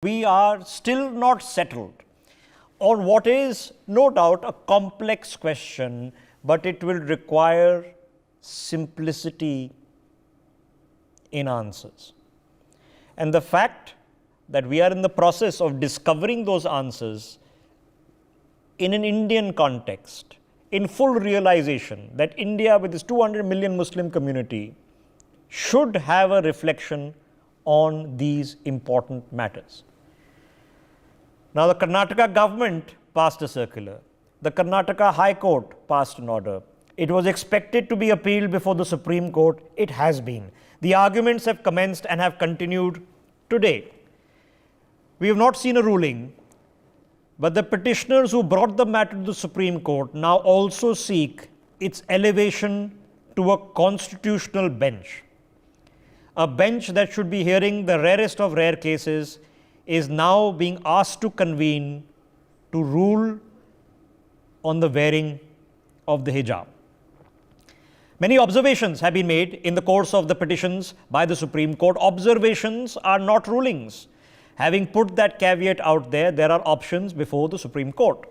We are still not settled on what is no doubt a complex question, but it will require simplicity in answers. And the fact that we are in the process of discovering those answers in an Indian context, in full realization that India with its 200 million Muslim community should have a reflection on these important matters. Now, the Karnataka government passed a circular. The Karnataka High Court passed an order. It was expected to be appealed before the Supreme Court. It has been. The arguments have commenced and have continued today. We have not seen a ruling, but the petitioners who brought the matter to the Supreme Court now also seek its elevation to a constitutional bench. A bench that should be hearing the rarest of rare cases is now being asked to convene to rule on the wearing of the hijab. Many observations have been made in the course of the petitions by the Supreme Court. Observations are not rulings. Having put that caveat out there, there are options before the Supreme Court.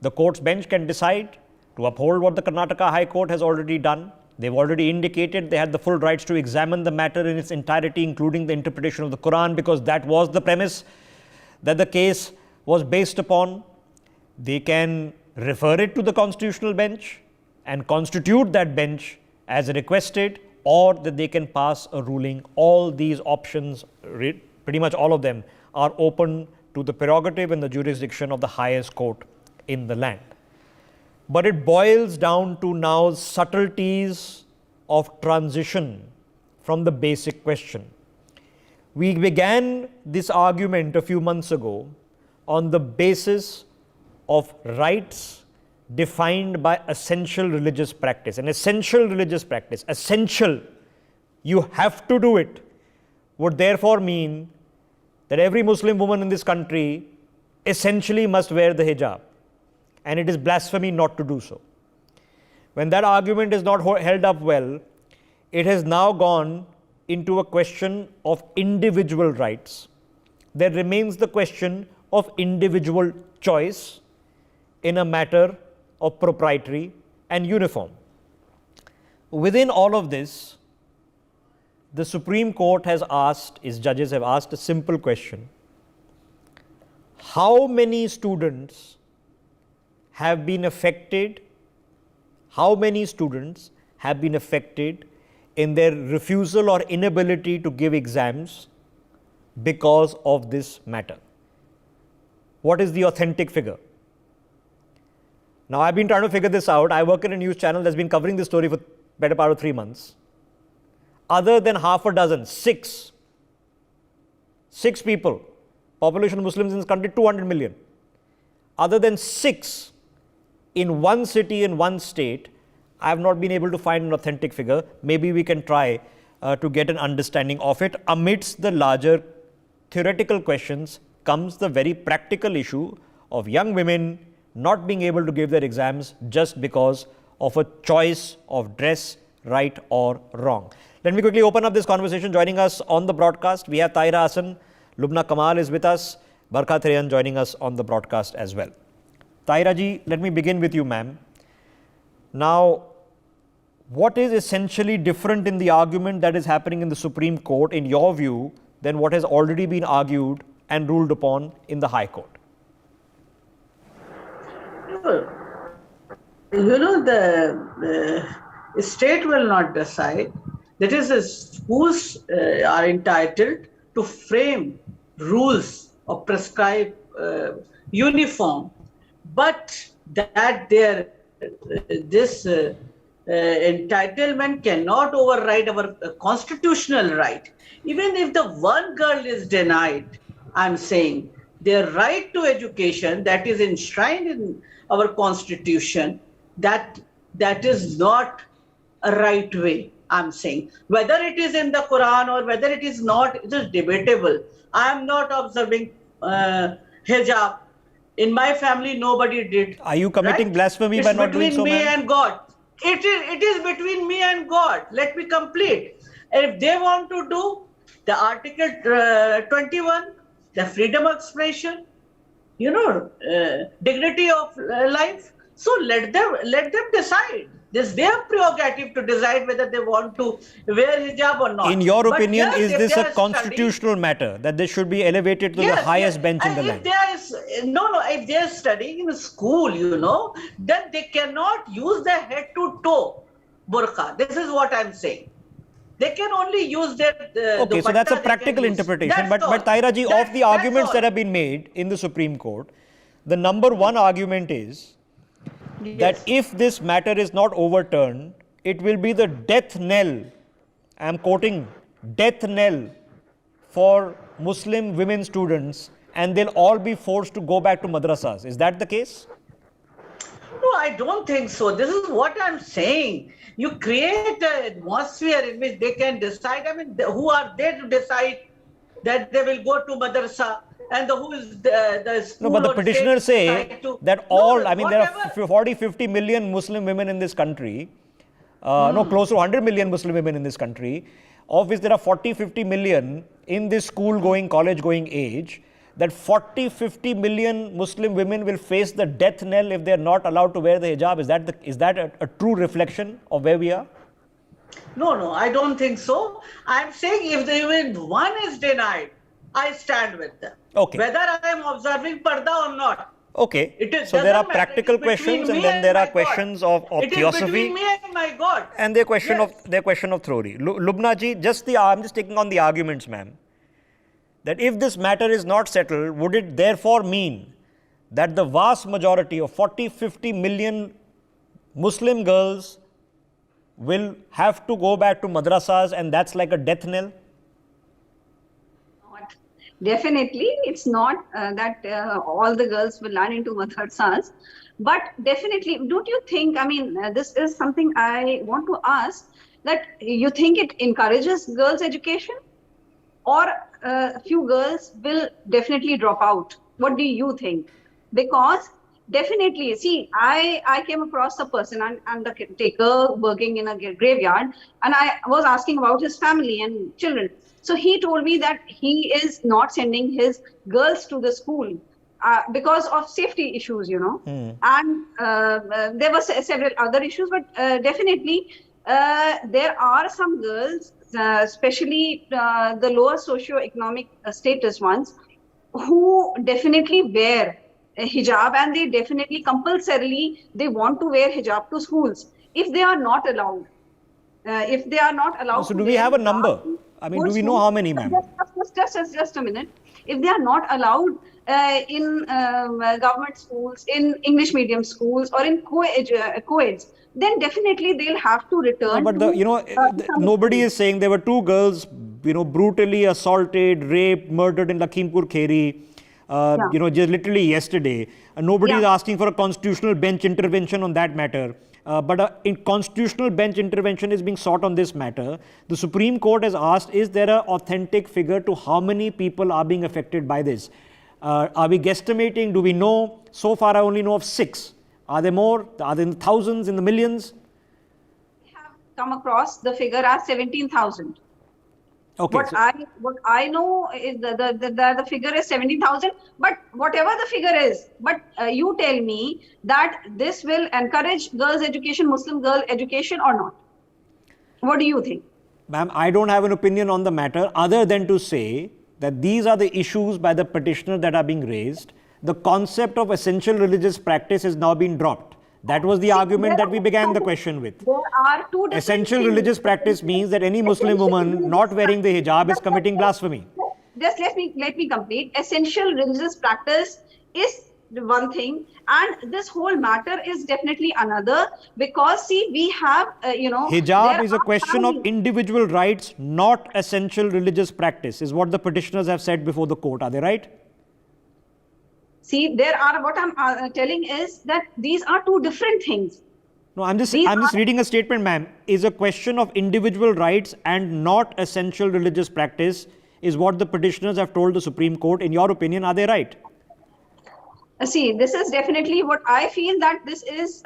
The court's bench can decide to uphold what the Karnataka High Court has already done. They've already indicated they had the full rights to examine the matter in its entirety, including the interpretation of the Quran, because that was the premise that the case was based upon. They can refer it to the constitutional bench and constitute that bench as requested, or that they can pass a ruling. All these options, pretty much all of them, are open to the prerogative and the jurisdiction of the highest court in the land. But it boils down to now subtleties of transition from the basic question. We began this argument a few months ago on the basis of rights defined by essential religious practice. An essential religious practice, essential, you have to do it, would therefore mean that every Muslim woman in this country essentially must wear the hijab. And it is blasphemy not to do so. When that argument is not held up well, it has now gone into a question of individual rights. There remains the question of individual choice in a matter of proprietary and uniform. Within all of this, the Supreme Court has asked, its judges have asked a simple question: how many students have been affected, in their refusal or inability to give exams because of this matter? What is the authentic figure? Now, I've been trying to figure this out. I work in a news channel that's been covering this story for better part of 3 months. Other than half a dozen, six people, population of Muslims in this country 200 million. Other than 6 in one city, in one state, I have not been able to find an authentic figure. Maybe we can try to get an understanding of it. Amidst the larger theoretical questions comes the very practical issue of young women not being able to give their exams just because of a choice of dress, right or wrong. Let me quickly open up this conversation. Joining us on the broadcast, we have Taira Hassan, Lubna Kamal is with us, Barkha Threyan joining us on the broadcast as well. Taira ji, let me begin with you, ma'am. Now, what is essentially different in the argument that is happening in the Supreme Court, in your view, than what has already been argued and ruled upon in the High Court? The state will not decide. That is, the schools are entitled to frame rules or prescribe uniform, but that this entitlement cannot override our constitutional right. Even if the one girl is denied, I'm saying their right to education that is enshrined in our constitution, that is not a right way. I'm saying whether it is in the Quran or whether it is not, it is debatable. I am not observing hijab. In my family, nobody did. Are you committing blasphemy by not doing so, ma'am? It's between me and God. It is between me and God. Let me complete. If they want to do the Article 21, the freedom of expression, dignity of life. So let them decide. This their prerogative to decide whether they want to wear hijab or not. In your But opinion, yes, is if this they a are studying, constitutional matter that they should be elevated to the yes, highest yes. bench in the And if land? there is no, if they are studying in school, then they cannot use the head to toe burqa. This is what I'm saying. They can only use their Okay, so that's a dupatta they can practical use. interpretation. That's But all. Taira ji, of the That's arguments that all. have been made in the Supreme Court, the number one argument is that Yes. if this matter is not overturned, it will be the death knell, I am quoting, death knell for Muslim women students, and they'll all be forced to go back to madrasas. Is that the case? No, I don't think so. This is what I'm saying. You create an atmosphere in which they can decide. I mean, who are they to decide that they will go to madrasa? And who is the school? No, but the or petitioners state say decide to, that no, all, I mean, there whatever. are 40, 50 million Muslim women in this country, no, close to 100 million Muslim women in this country, of which there are 40, 50 million in this school going, college going age, that 40, 50 million Muslim women will face the death knell if they are not allowed to wear the hijab. Is that a true reflection of where we are? No, I don't think so. I'm saying if even one is denied, I stand with them. Okay. Whether I am observing padhao or not. Okay. So there are Doesn't matter. practical It is between questions, and me then there my are God. questions of It is theosophy. between me and my God. And their question Yes. of theory. Lubna ji, I'm just taking on the arguments, ma'am, that if this matter is not settled, would it therefore mean that the vast majority of 40, 50 million Muslim girls will have to go back to madrasas, and that's like a death knell? Definitely, it's not that all the girls will learn into madrasas, but definitely, don't you think, I mean, this is something I want to ask, that you think it encourages girls' education, or a few girls will definitely drop out? What do you think? Because definitely, see, I came across a person, I'm the caretaker working in a graveyard, and I was asking about his family and children. So he told me that he is not sending his girls to the school because of safety issues, and there were several other issues, but definitely there are some girls, especially the lower socio-economic status ones, who definitely wear hijab, and they definitely compulsorily they want to wear hijab to schools if they are not allowed. So do we have a number? I mean, do we know how many, ma'am? Just a minute. If they are not allowed in government schools, in English medium schools, or in co-eds, then definitely they'll have to return. No, but nobody is saying there were two girls, brutally assaulted, raped, murdered in Lakhimpur Kheri, just literally yesterday. Nobody is asking for a constitutional bench intervention on that matter. But a constitutional bench intervention is being sought on this matter. The Supreme Court has asked, is there an authentic figure to how many people are being affected by this? Are we guesstimating? Do we know? So far, I only know of 6. Are there more? Are there in the thousands, in the millions? We have come across the figure as 17,000. Okay. What I know is the figure is 17,000, but whatever the figure is, but you tell me that this will encourage girls' education, Muslim girl education, or not? What do you think? Ma'am, I don't have an opinion on the matter other than to say that these are the issues by the petitioner that are being raised. The concept of essential religious practice has now been dropped. That was the argument that we began the question with. There are two different Essential things. religious practice means that any Muslim woman not wearing the hijab is committing blasphemy. Just let me complete. Essential religious practice is one thing, and this whole matter is definitely another, because see, we have Hijab is a question of individual rights, not essential religious practice, is what the petitioners have said before the court. Are they right? See, what I'm telling is that these are two different things. No, I'm just reading a statement, ma'am. Is a question of individual rights and not essential religious practice, is what the petitioners have told the Supreme Court. In your opinion, are they right? See, this is definitely what I feel, that this is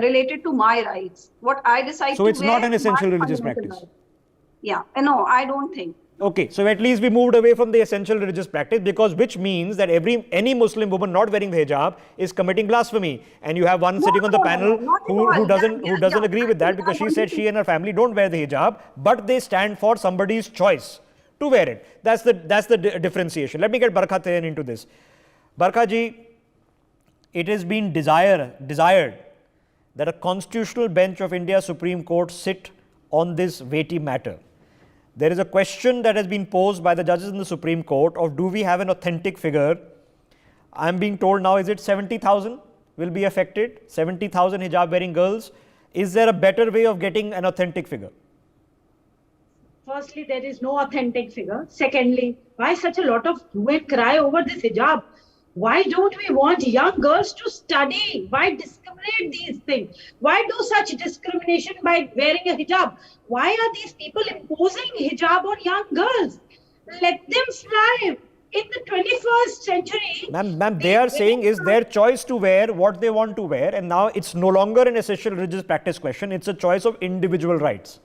related to my rights. What I decide to So it's wear not an is essential my religious fundamental practice. right. Yeah, no, I don't think. Okay, so at least we moved away from the essential religious practice, because which means that any Muslim woman not wearing the hijab is committing blasphemy. And you have one sitting on the panel not at who all. doesn't agree with that, Actually, because I she wanted said to- she and her family don't wear the hijab, but they stand for somebody's choice to wear it. That's the differentiation. Let me get Barkha Tayan into this. Barkha ji, it has been desired that a constitutional bench of India Supreme Court sit on this weighty matter. There is a question that has been posed by the judges in the Supreme Court of, do we have an authentic figure? I'm being told now, is it 70,000 will be affected? 70,000 hijab wearing girls. Is there a better way of getting an authentic figure? Firstly, there is no authentic figure. Secondly, why such a lot of women cry over this hijab? Why don't we want young girls to study? Why discriminate these things? Why do such discrimination by wearing a hijab? Why are these people imposing hijab on young girls? Let them thrive. In the 21st century, Ma'am, they are saying is their choice to wear what they want to wear, and now it's no longer an essential religious practice question, it's a choice of individual rights.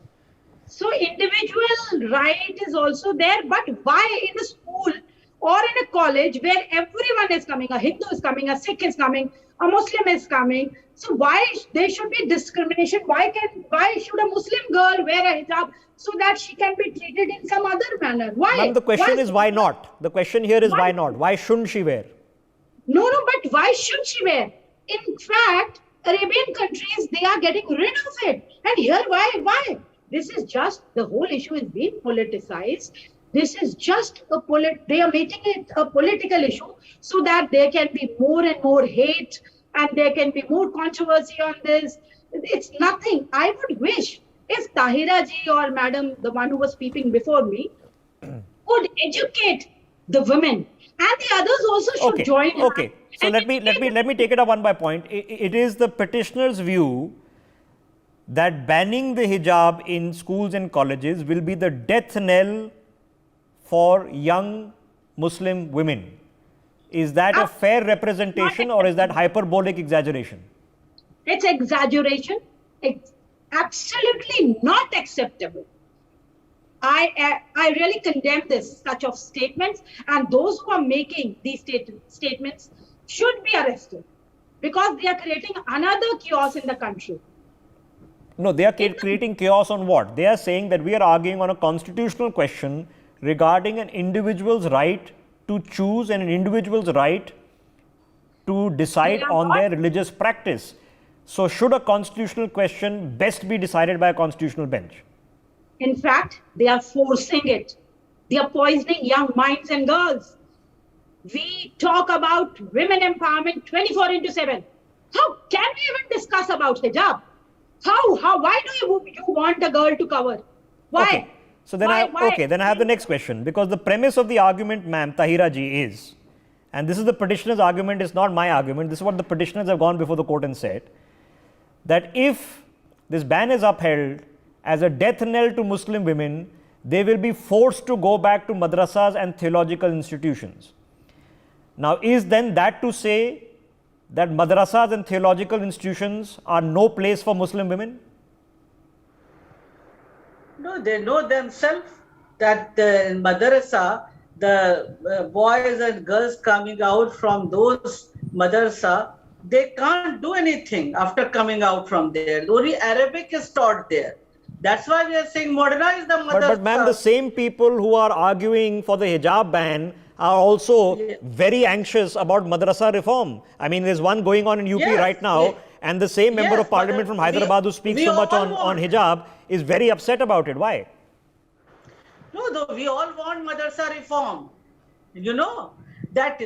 so individual right is also there, but why in a school or in a college where everyone is coming, a Hindu is coming, a Sikh is coming, a Muslim is coming, so why there should be discrimination? Why should a Muslim girl wear a hijab so that she can be treated in some other manner? Why? Ma'am, the question is why not? The question here is why not? Why shouldn't she wear? No, but why should she wear? In fact, Arabian countries, they are getting rid of it. And here, why? This is just, the whole issue is being politicized. This is just they are making it a political issue so that there can be more and more hate and there can be more controversy on this. It's nothing. I would wish if Tahira ji or madam, the one who was speaking before me, could educate the women, and the others also should join. Okay. So let me take it up one by point. It is the petitioner's view that banning the hijab in schools and colleges will be the death knell for young Muslim women. Is that a fair representation, or is that hyperbolic exaggeration? It's exaggeration. It's absolutely not acceptable. I really condemn such of statements, and those who are making these statements should be arrested because they are creating another chaos in the country. No, they are creating chaos on what? They are saying that we are arguing on a constitutional question regarding an individual's right to choose and an individual's right to decide on their religious practice. So should a constitutional question best be decided by a constitutional bench? In fact, they are forcing it. They are poisoning young minds and girls. We talk about women empowerment 24/7. How can we even discuss about hijab? Why do you want a girl to cover? Why? Okay. So then then I have the next question, because the premise of the argument, ma'am, Tahira ji, is, and this is the petitioner's argument, it's not my argument, this is what the petitioners have gone before the court and said, that if this ban is upheld as a death knell to Muslim women, they will be forced to go back to madrasas and theological institutions. Now, is then that to say that madrasas and theological institutions are no place for Muslim women? No, they know themselves that in madrasa, the boys and girls coming out from those madrasa, they can't do anything after coming out from there. Only Arabic is taught there. That's why we are saying modernize the madrasa. But ma'am, the same people who are arguing for the hijab ban are also very anxious about madrasa reform. I mean, there's one going on in UP right now, and the same member of parliament from Hyderabad who speaks so much on hijab is very upset about it. Why? No, we all want madrasa reform. You know, that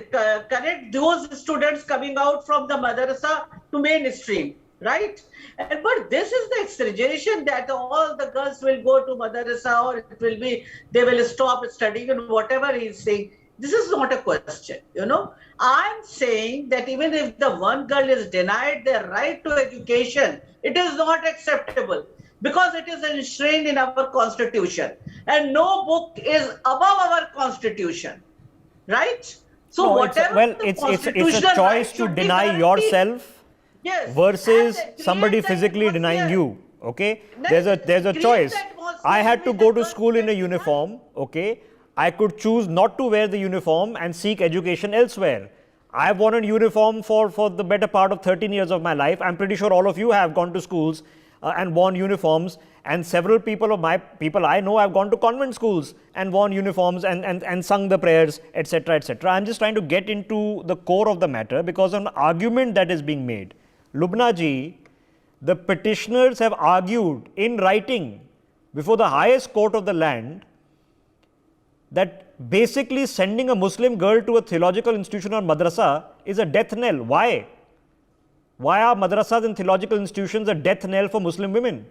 connect those students coming out from the madrasa to mainstream, right? But this is the exaggeration that all the girls will go to madrasa, or it will be, they will stop studying, and whatever he is saying. This is not a question, you know. I'm saying that even if the one girl is denied their right to education, it is not acceptable because it is enshrined in our constitution, and no book is above our constitution, right? So No, whatever it's a choice to deny yourself versus somebody physically denying you. Okay, That there's is a great choice. that Muslims I had to with go the to school in a girls uniform. Okay, I could choose not to wear the uniform and seek education elsewhere. I've worn a uniform for the better part of 13 years of my life. I'm pretty sure all of you have gone to schools and worn uniforms, and several people I know have gone to convent schools and worn uniforms and sung the prayers, etc., etc. I'm just trying to get into the core of the matter because of an argument that is being made. Lubna ji, the petitioners have argued in writing before the highest court of the land that basically sending a Muslim girl to a theological institution or madrasa is a death knell. Why? Why are madrasas and theological institutions a death knell for Muslim women?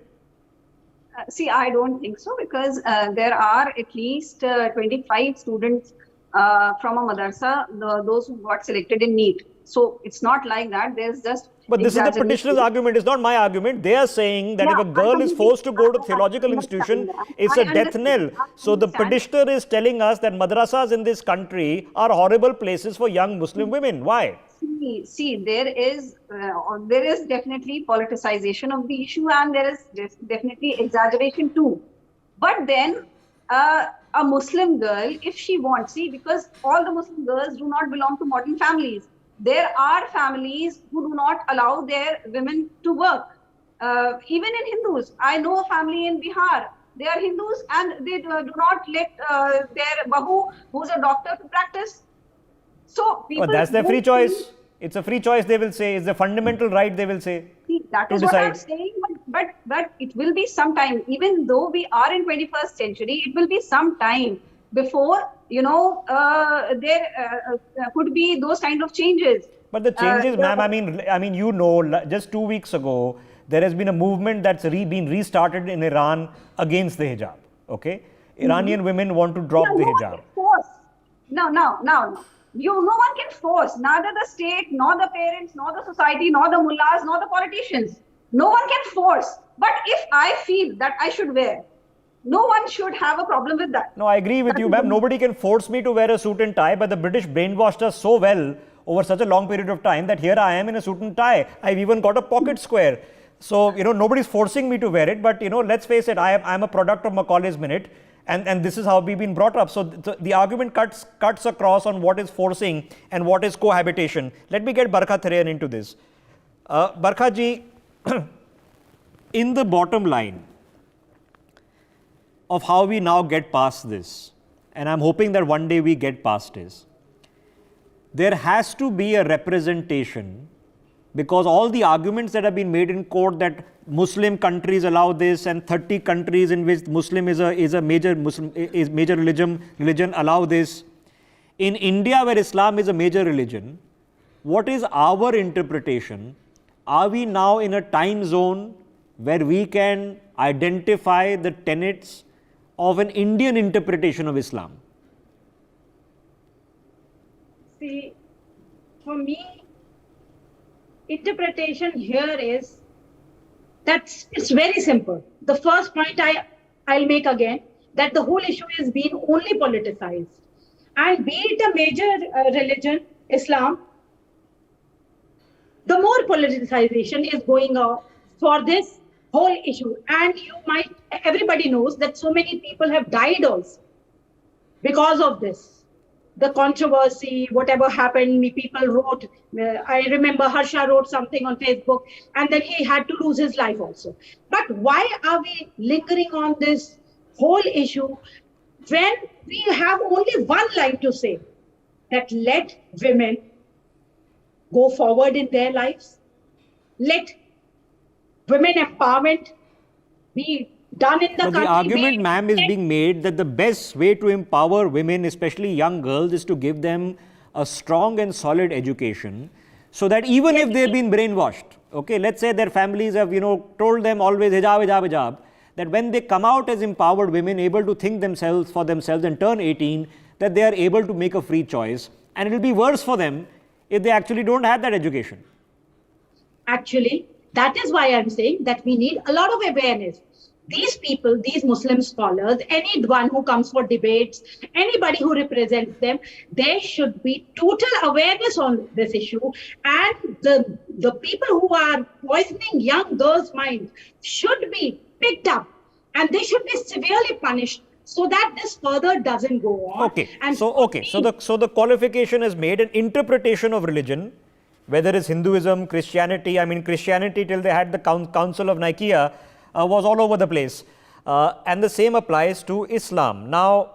See, I don't think so, because there are at least 25 students from a madrasa, those who got selected in NEET. So it's not like that. There's just But this is the exaggeration. petitioner's argument. It's not my argument. They are saying that Yeah, if a girl is forced to go to I theological understand institution, that. it's I a death understand. knell. I So the understand. petitioner is telling us that madrasas in this country are horrible places for young Muslim women. Why? See, there is definitely politicization of the issue, and there is definitely exaggeration too. But then, a Muslim girl, if she wants, see, because all the Muslim girls do not belong to modern families. There are families who do not allow their women to work. Even in Hindus, I know a family in Bihar. They are Hindus, and they do not let their bahu, who's a doctor, to practice. So people. But that's their free don't choice. think- It's a free choice, they will say. It's a fundamental right, they will say. See, that to is what I'm decide. saying, but it will be some time. Even though we are in 21st century, it will be some time before there could be those kind of changes. But the changes, ma'am, I mean, just 2 weeks ago, there has been a movement that's been restarted in Iran against the hijab. Okay, Iranian women want to drop the No one hijab. can force. No. No one can force. Neither the state, nor the parents, nor the society, nor the mullahs, nor the politicians. No one can force. But if I feel that I should wear, no one should have a problem with that. No, I agree with you, ma'am. Nobody can force me to wear a suit and tie, but the British brainwashed us so well over such a long period of time that here I am in a suit and tie. I've even got a pocket square. So, nobody's forcing me to wear it, but, let's face it, I'm a product of Macaulay's Minute, and this is how we've been brought up. So, the argument cuts across on what is forcing and what is cohabitation. Let me get Barkha Therayan into this. Barkha ji, in the bottom line of how we now get past this, and I'm hoping that one day we get past this, there has to be a representation, because all the arguments that have been made in court that Muslim countries allow this and 30 countries in which Muslim is a major religion allow this. In India, where Islam is a major religion, what is our interpretation? Are we now in a time zone where we can identify the tenets of an Indian interpretation of Islam? See, for me, interpretation here is that it's very simple. The first point I'll make again, that the whole issue is being only politicized. And be it a major religion, Islam, the more politicization is going on for this whole issue. And everybody knows that so many people have died also because of this. The controversy, whatever happened, people wrote, I remember Harsha wrote something on Facebook, and then he had to lose his life also. But why are we lingering on this whole issue when we have only one line to say, that let women go forward in their lives, let women empowerment be done in the country. The argument, ma'am, is being made that the best way to empower women, especially young girls, is to give them a strong and solid education, so that even if they've been brainwashed, okay, let's say their families have, told them always hijab, hijab, hijab, that when they come out as empowered women, able to think for themselves and turn 18, that they are able to make a free choice, and it will be worse for them if they actually don't have that education. Actually, that is why I'm saying that we need a lot of awareness. these people, these Muslim scholars, anyone who comes for debates, anybody who represents them, there should be total awareness on this issue. And the people who are poisoning young girls' minds should be picked up and they should be severely punished so that this further doesn't go on. Okay. And So the qualification is made an interpretation of religion, whether it's Hinduism, Christianity. I mean, Christianity till they had the Council of Nicaea was all over the place. And the same applies to Islam. Now,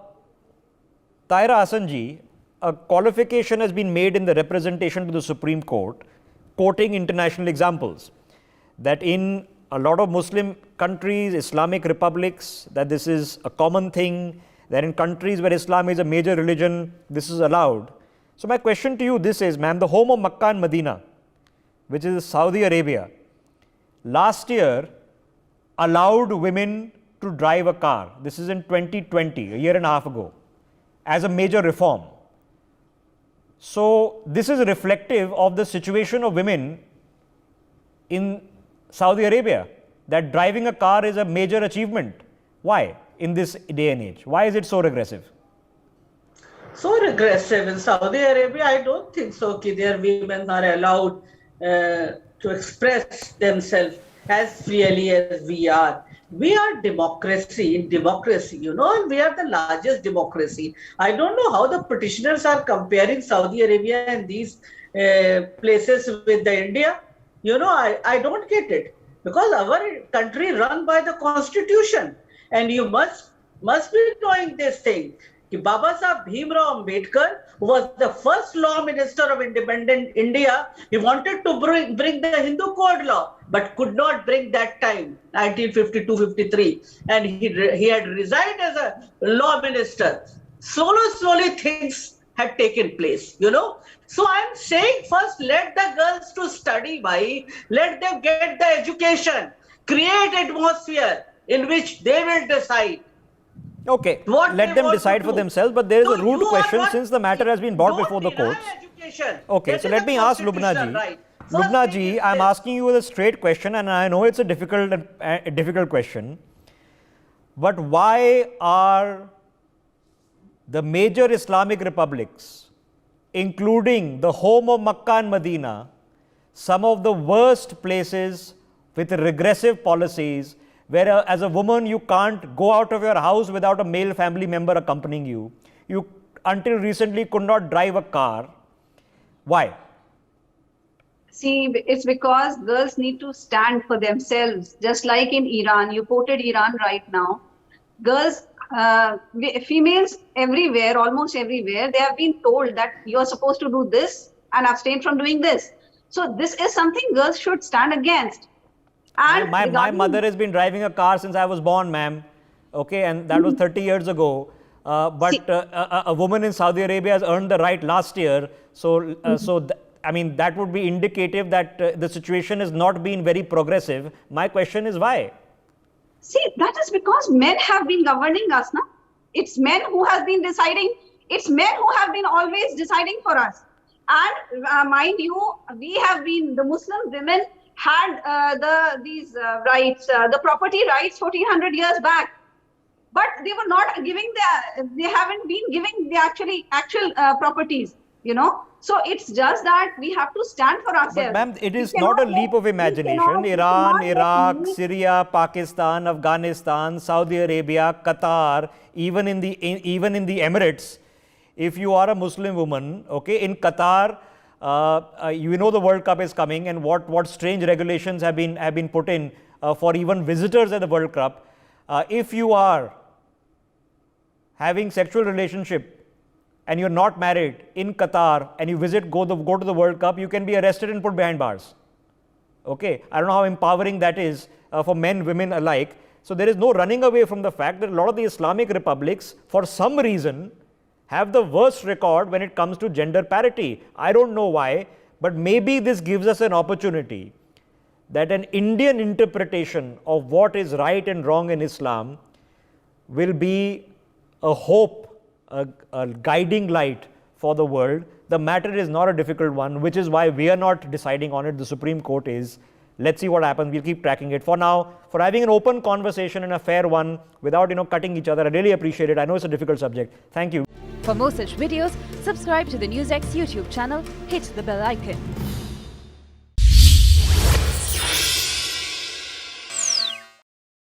Taira Hasanji, a qualification has been made in the representation to the Supreme Court, quoting international examples, that in a lot of Muslim countries, Islamic republics, that this is a common thing, that in countries where Islam is a major religion, this is allowed. So my question to you this is, ma'am, the home of Makkah and Medina, which is Saudi Arabia, last year allowed women to drive a car. This is in 2020, a year and a half ago, as a major reform. So this is reflective of the situation of women in Saudi Arabia, that driving a car is a major achievement. Why in this day and age? Why is it so regressive? So regressive in Saudi Arabia, I don't think so. Their women are allowed to express themselves as freely as we are. We are democracy, and we are the largest democracy. I don't know how the petitioners are comparing Saudi Arabia and these places with the India. I don't get it, because our country run by the constitution, and you must be knowing this thing. Baba Sahib Bhimrao Ambedkar, who was the first law minister of independent India, he wanted to bring the Hindu code law, but could not bring that time, 1952-53, and he had resigned as a law minister. Slowly things had taken place, So I'm saying, first let the girls to study, let them get the education, create atmosphere in which they will decide. Okay, let them decide for themselves, but there is a root question since the matter has been brought before the courts. Okay, so let me ask Lubna ji. Right. Lubna ji, I'm asking you a straight question, and I know it's a difficult question. But why are the major Islamic republics, including the home of Makkah and Medina, some of the worst places with regressive policies, where as a woman you can't go out of your house without a male family member accompanying you. You until recently could not drive a car. Why? See, it's because girls need to stand for themselves. Just like in Iran, you quoted Iran right now. Girls, females everywhere, almost everywhere, they have been told that you are supposed to do this and abstain from doing this. So this is something girls should stand against. And my mother has been driving a car since I was born, ma'am. Okay, and that was 30 years ago. But a woman in Saudi Arabia has earned the right last year. So, that would be indicative that the situation has not been very progressive. My question is why? See, that is because men have been governing us, na? It's men who have been deciding. It's men who have been always deciding for us. And mind you, we have been, the Muslim women had these rights, the property rights 1400 years back, but they were not giving they haven't been giving the actual properties, So it's just that we have to stand for ourselves. But ma'am, it is not a leap of imagination. Iran, Iraq, Syria, Pakistan, Afghanistan, Saudi Arabia, Qatar, even in the Emirates, if you are a Muslim woman, okay, in Qatar, the World Cup is coming, and what strange regulations have been put in for even visitors at the World Cup. If you are having sexual relationship and you're not married in Qatar and you go to the World Cup, you can be arrested and put behind bars. Okay, I don't know how empowering that is for men, women alike. So there is no running away from the fact that a lot of the Islamic republics, for some reason, have the worst record when it comes to gender parity. I don't know why, but maybe this gives us an opportunity that an Indian interpretation of what is right and wrong in Islam will be a hope, a guiding light for the world. The matter is not a difficult one, which is why we are not deciding on it. The Supreme Court is. Let's see what happens. We'll keep tracking it. For now, for having an open conversation and a fair one without, cutting each other, I really appreciate it. I know it's a difficult subject. Thank you. For more such videos, subscribe to the NewsX YouTube channel, hit the bell icon.